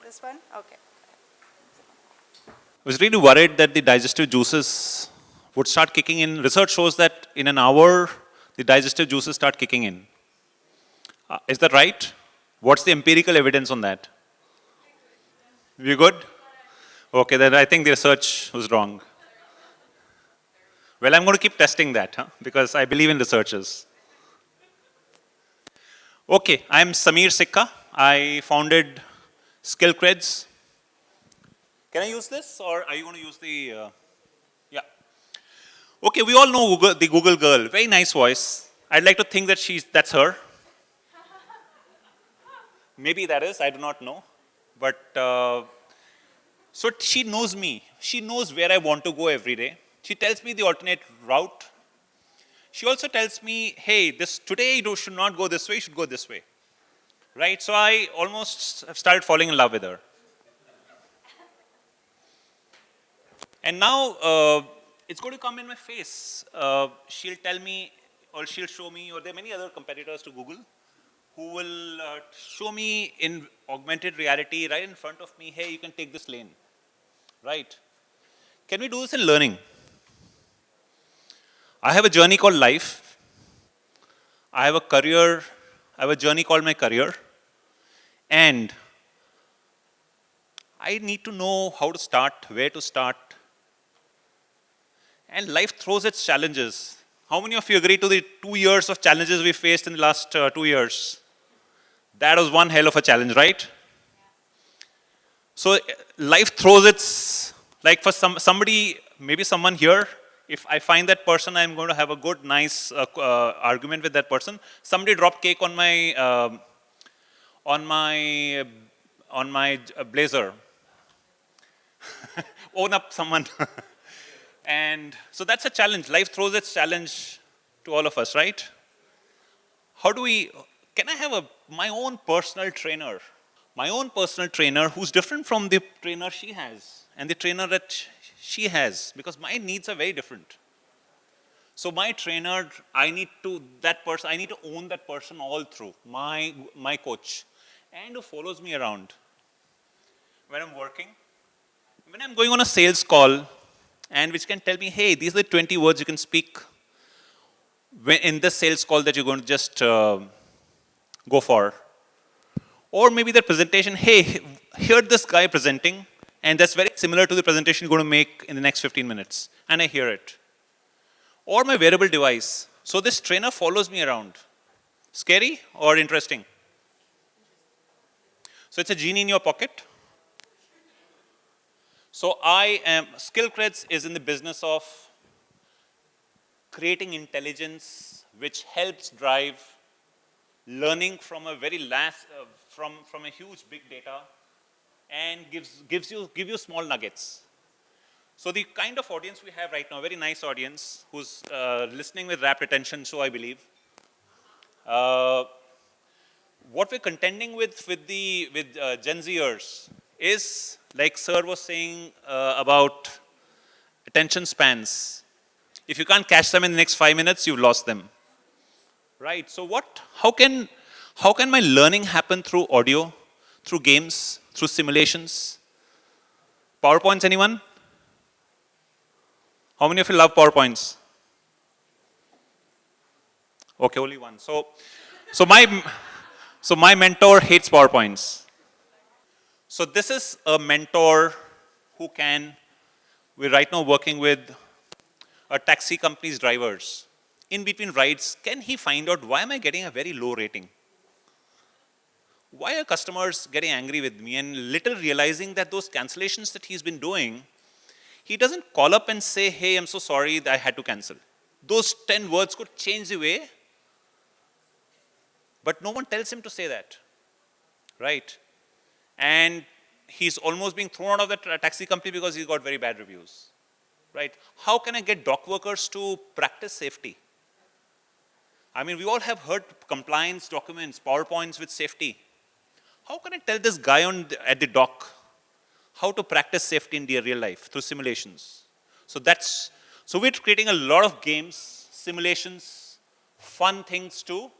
This one? Okay. I was really worried that the digestive juices would start kicking in. Research shows that in an hour, the digestive juices start kicking in. Is that right? What's the empirical evidence on that? You good? Okay, then I think the research was wrong. Well, I'm going to keep testing that, because I believe in researchers. Okay, I'm Sameer Sikka. I founded SkillCreds. Can I use this, or are you going to use the? Yeah. Okay, we all know the Google girl. Very nice voice. I'd like to think that that's her. Maybe that is. I do not know. But so she knows me. She knows where I want to go every day. She tells me the alternate route. She also tells me, hey, today you should not go this way, you should go this way. Right? So I almost have started falling in love with her. And now it's going to come in my face. She'll tell me, or she'll show me, or there are many other competitors to Google who will show me in augmented reality right in front of me, hey, you can take this lane. Right? Can we do this in learning? I have a journey called life. I have a career. I have a journey called my career. And I need to know how to start, where to start. And life throws its challenges. How many of you agree to the 2 years of challenges we faced in the last 2 years? That was one hell of a challenge, right? So life throws its, like for somebody, maybe someone here, if I find that person, I'm going to have a good, nice argument with that person. Somebody dropped cake on my blazer. Own up, someone. And so that's a challenge. Life throws its challenge to all of us, right? Can I have my own personal trainer? My own personal trainer who's different from the trainer she has and the trainer that she has, because my needs are very different. So my trainer, I need to own that person all through, my coach, and who follows me around. When I'm working, when I'm going on a sales call, and which can tell me, hey, these are the 20 words you can speak in this sales call that you're going to just go for. Or maybe the presentation, hey, hear this guy presenting, and that's very similar to the presentation you're going to make in the next 15 minutes. And I hear it. Or my wearable device. So this trainer follows me around. Scary or interesting? So it's a genie in your pocket. So SkillCreds is in the business of creating intelligence which helps drive learning from a very from a huge big data and give you small nuggets. So the kind of audience we have right now, very nice audience who's listening with rapt attention, so I believe. What we're contending with Gen Zers is, like Sir was saying about attention spans. If you can't catch them in the next 5 minutes, you've lost them. Right? So how can my learning happen through audio, through games, through simulations? PowerPoints, anyone? How many of you love PowerPoints? Okay, only one. So my mentor hates PowerPoints. So this is a mentor who we're right now working with a taxi company's drivers. In between rides, can he find out why am I getting a very low rating? Why are customers getting angry with me? And little realizing that those cancellations that he's been doing, he doesn't call up and say, hey, I'm so sorry that I had to cancel. Those 10 words could change the way, but no one tells him to say that, right? And he's almost being thrown out of the taxi company because he's got very bad reviews, right? How can I get dock workers to practice safety? I mean, we all have heard compliance documents, PowerPoints with safety. How can I tell this guy at the dock how to practice safety in their real life through simulations? So we're creating a lot of games, simulations, fun things to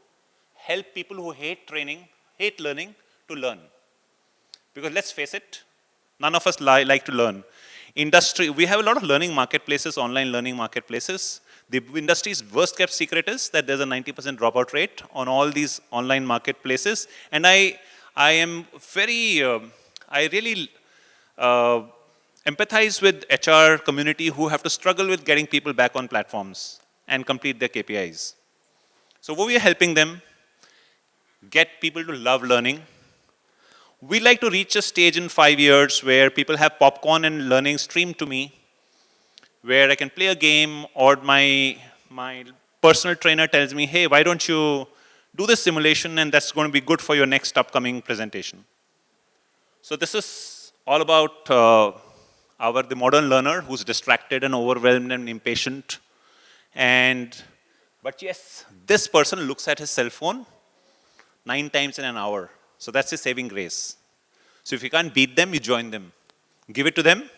help people who hate learning to learn. Because let's face it, none of us like to learn. Industry, we have a lot of learning marketplaces, online learning marketplaces. The industry's worst kept secret is that there's a 90% dropout rate on all these online marketplaces. And I am very, I really empathize with HR community who have to struggle with getting people back on platforms and complete their KPIs. So we are helping them get people to love learning. We like to reach a stage in 5 years where people have popcorn and learning streamed to me, where I can play a game or my personal trainer tells me, hey, why don't you do this simulation and that's going to be good for your next upcoming presentation. So this is all about the modern learner who's distracted and overwhelmed and impatient. But yes, this person looks at his cell phone 9 times in an hour. So that's his saving grace. So if you can't beat them, you join them. Give it to them,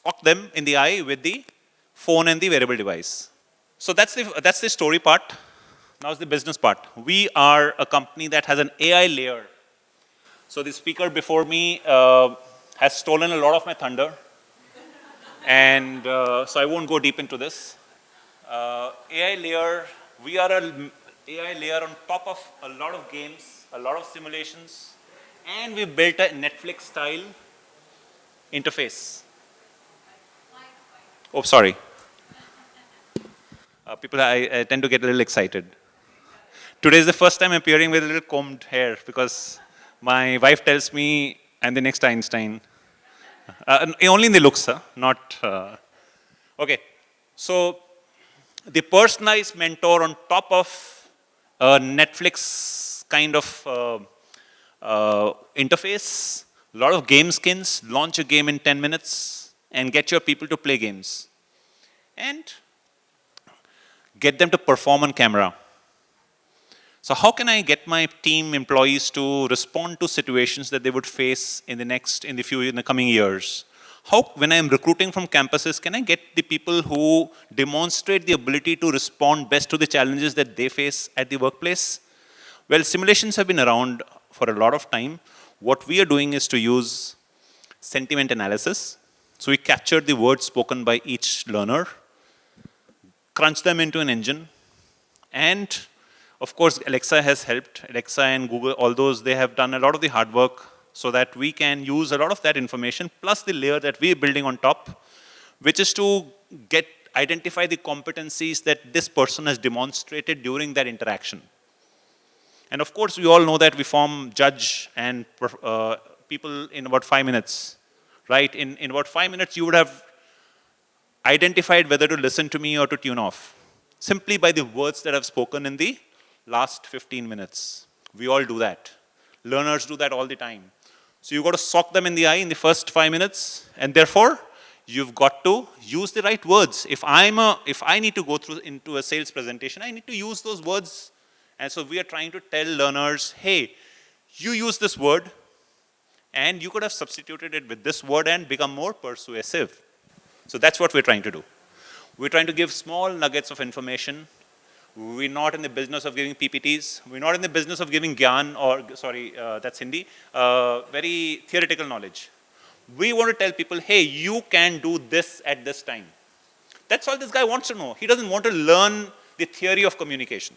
poke them in the eye with the phone and the wearable device. So that's the story part. Now is the business part. We are a company that has an AI layer. So the speaker before me has stolen a lot of my thunder. And so I won't go deep into this. AI layer, we are an AI layer on top of a lot of games, a lot of simulations, and we built a Netflix-style interface. Oh, sorry. People, I tend to get a little excited. Today is the first time I'm appearing with a little combed hair because my wife tells me I'm the next Einstein. Only in the looks, not... Okay, so the personalized mentor on top of a Netflix kind of interface, a lot of game skins, launch a game in 10 minutes and get your people to play games. And get them to perform on camera. So how can I get my team employees to respond to situations that they would face in the coming years? How, when I'm recruiting from campuses, can I get the people who demonstrate the ability to respond best to the challenges that they face at the workplace? Well, simulations have been around for a lot of time. What we are doing is to use sentiment analysis. So we capture the words spoken by each learner, crunch them into an engine, and of course, Alexa has helped. Alexa and Google, all those, they have done a lot of the hard work so that we can use a lot of that information plus the layer that we're building on top, which is to identify the competencies that this person has demonstrated during that interaction. And of course, we all know that we form judge and people in about 5 minutes, right? In about 5 minutes, you would have identified whether to listen to me or to tune off, simply by the words that I've spoken in the last 15 minutes. We all do that. Learners do that all the time. So you've got to sock them in the eye in the first 5 minutes, and therefore, you've got to use the right words. If I need to go through into a sales presentation, I need to use those words. And so we are trying to tell learners, hey, you use this word, and you could have substituted it with this word and become more persuasive. So that's what we're trying to do. We're trying to give small nuggets of information. We're not in the business of giving PPTs. We're not in the business of giving gyan or, sorry, that's Hindi, very theoretical knowledge. We want to tell people, hey, you can do this at this time. That's all this guy wants to know. He doesn't want to learn the theory of communication.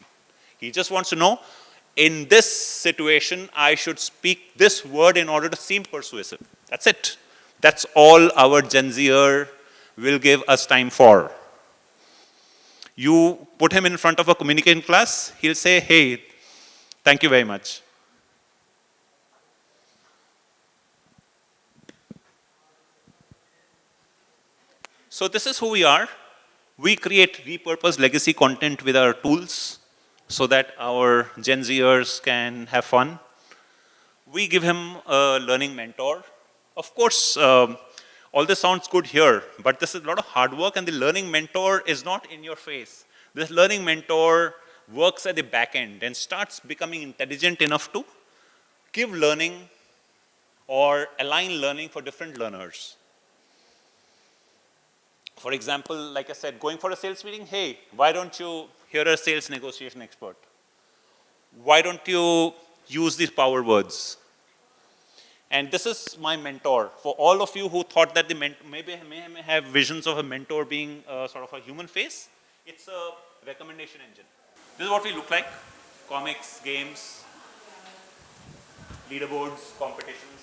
He just wants to know, in this situation, I should speak this word in order to seem persuasive. That's it. That's all our Gen Zer will give us time for. You put him in front of a communication class, he'll say, hey, thank you very much. So this is who we are. We create repurposed legacy content with our tools so that our Gen Zers can have fun. We give him a learning mentor. Of course, all this sounds good here, but this is a lot of hard work, and the learning mentor is not in your face. This learning mentor works at the back end and starts becoming intelligent enough to give learning or align learning for different learners. For example, like I said, going for a sales meeting, hey, why don't you hear a sales negotiation expert? Why don't you use these power words? And this is my mentor. For all of you who thought that the maybe may have visions of a mentor being sort of a human face, it's a recommendation engine. This is what we look like: comics, games, leaderboards, competitions.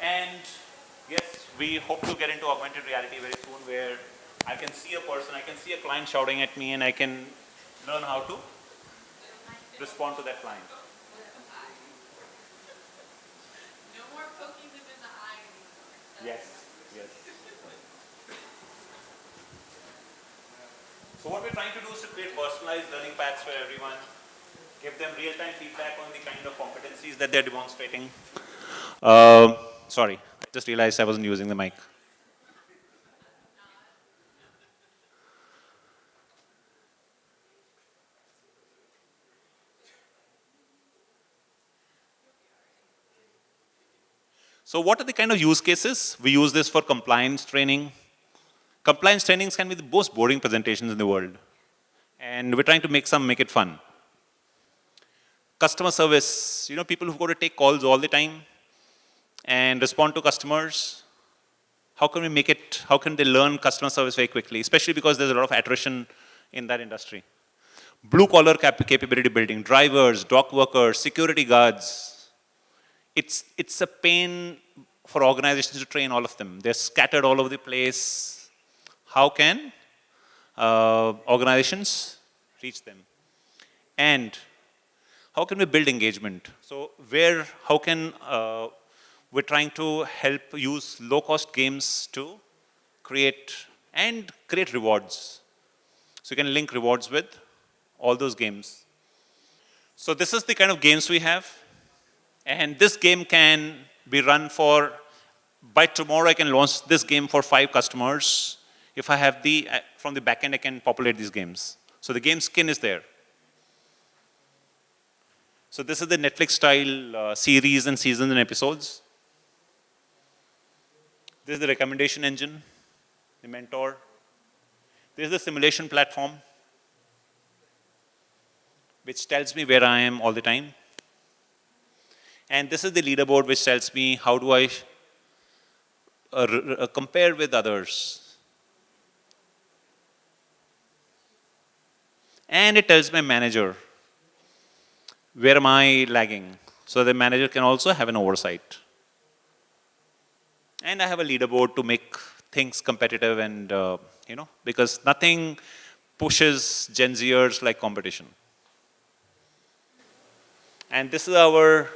And yes, we hope to get into augmented reality very soon, where I can see a person, I can see a client shouting at me, and I can learn how to respond to that client. No more poking them in the eye anymore. Yes, yes. So what we're trying to do is to create personalized learning paths for everyone, give them real-time feedback on the kind of competencies that they're demonstrating. Sorry, I just realized I wasn't using the mic. So what are the kind of use cases? We use this for compliance training. Compliance trainings can be the most boring presentations in the world. And we're trying to make it fun. Customer service, people who've got to take calls all the time and respond to customers. How can we make it, how can they learn customer service very quickly, especially because there's a lot of attrition in that industry. Blue collar capability building, drivers, dock workers, security guards. It's a pain for organizations to train all of them. They're scattered all over the place. How can organizations reach them? And how can we build engagement? So how can, we're trying to help use low-cost games to create rewards. So you can link rewards with all those games. So this is the kind of games we have. And this game can be run by tomorrow I can launch this game for 5 customers. If I have from the backend, I can populate these games. So the game skin is there. So this is the Netflix style series and seasons and episodes. This is the recommendation engine, the mentor. This is the simulation platform, which tells me where I am all the time. And this is the leaderboard, which tells me how do I compare with others. And it tells my manager, where am I lagging? So the manager can also have an oversight. And I have a leaderboard to make things competitive and, because nothing pushes Gen Zers like competition. And this is our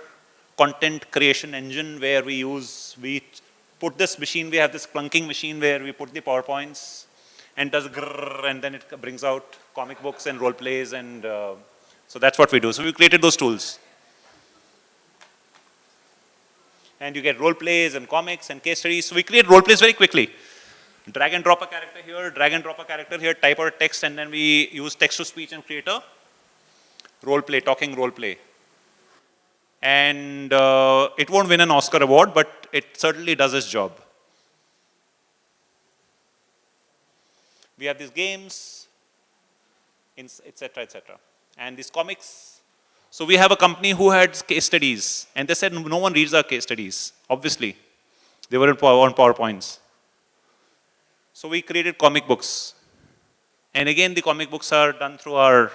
content creation engine where we put this machine, we have this clunking machine where we put the PowerPoints and does grrr, and then it brings out comic books and role plays, and so that's what we do. So we created those tools. And you get role plays and comics and case studies. So we create role plays very quickly. Drag and drop a character here, drag and drop a character here, type our text, and then we use text to speech and create a role play, talking role play. And it won't win an Oscar award, but it certainly does its job. We have these games, etc., etc. And these comics. So we have a company who had case studies, and they said no one reads our case studies. Obviously, they were on PowerPoints. So we created comic books. And again, the comic books are done through our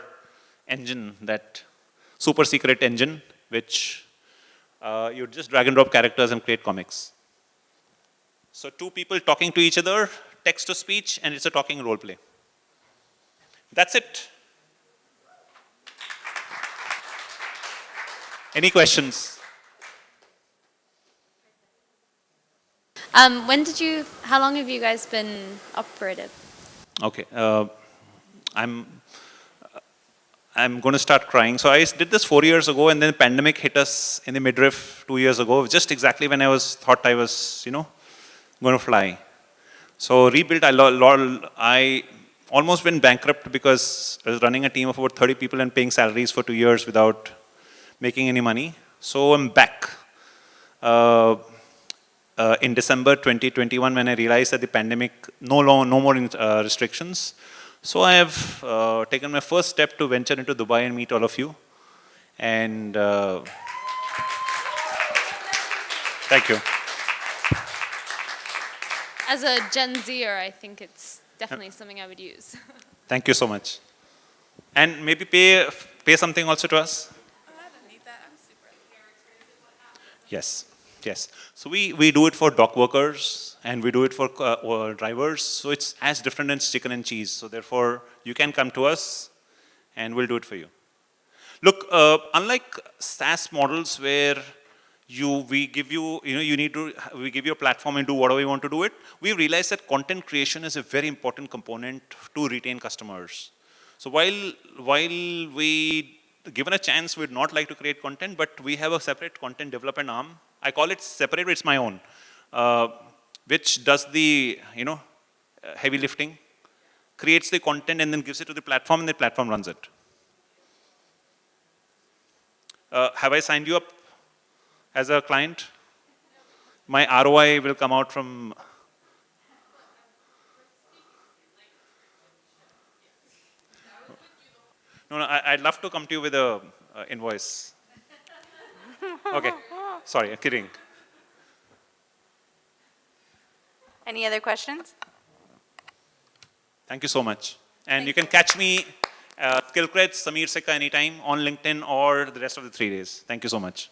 engine, that super secret engine, which you just drag and drop characters and create comics. So 2 people talking to each other, text to speech, and it's a talking role play. That's it. Any questions? How long have you guys been operative? Okay. I'm going to start crying. So I did this 4 years ago, and then the pandemic hit us in the midriff 2 years ago, just exactly when I thought I was, going to fly. So rebuilt, I almost went bankrupt because I was running a team of about 30 people and paying salaries for 2 years without making any money. So I'm back in December 2021 when I realized that the pandemic, no more restrictions. So I have taken my first step to venture into Dubai and meet all of you. And Thank you. As a Gen Zer, I think it's definitely something I would use. Thank you so much. And maybe pay something also to us. Oh, I don't need that. I'm super. Yes, yes. So we do it for dock workers and we do it for drivers. So it's as different as chicken and cheese. So therefore, you can come to us and we'll do it for you. Look, unlike SaaS models where we give you, we give you a platform and do whatever you want to do it, we realize that content creation is a very important component to retain customers. So while we, given a chance, we'd not like to create content, but we have a separate content development arm. I call it separate, it's my own, which does the, heavy lifting, creates the content and then gives it to the platform and the platform runs it. Have I signed you up as a client? My ROI will come out from. No, I'd love to come to you with a invoice. Okay, sorry, I'm kidding. Any other questions? Thank you so much. And you can catch me, Skillcreds, Samir Sikka anytime on LinkedIn or the rest of the 3 days. Thank you so much.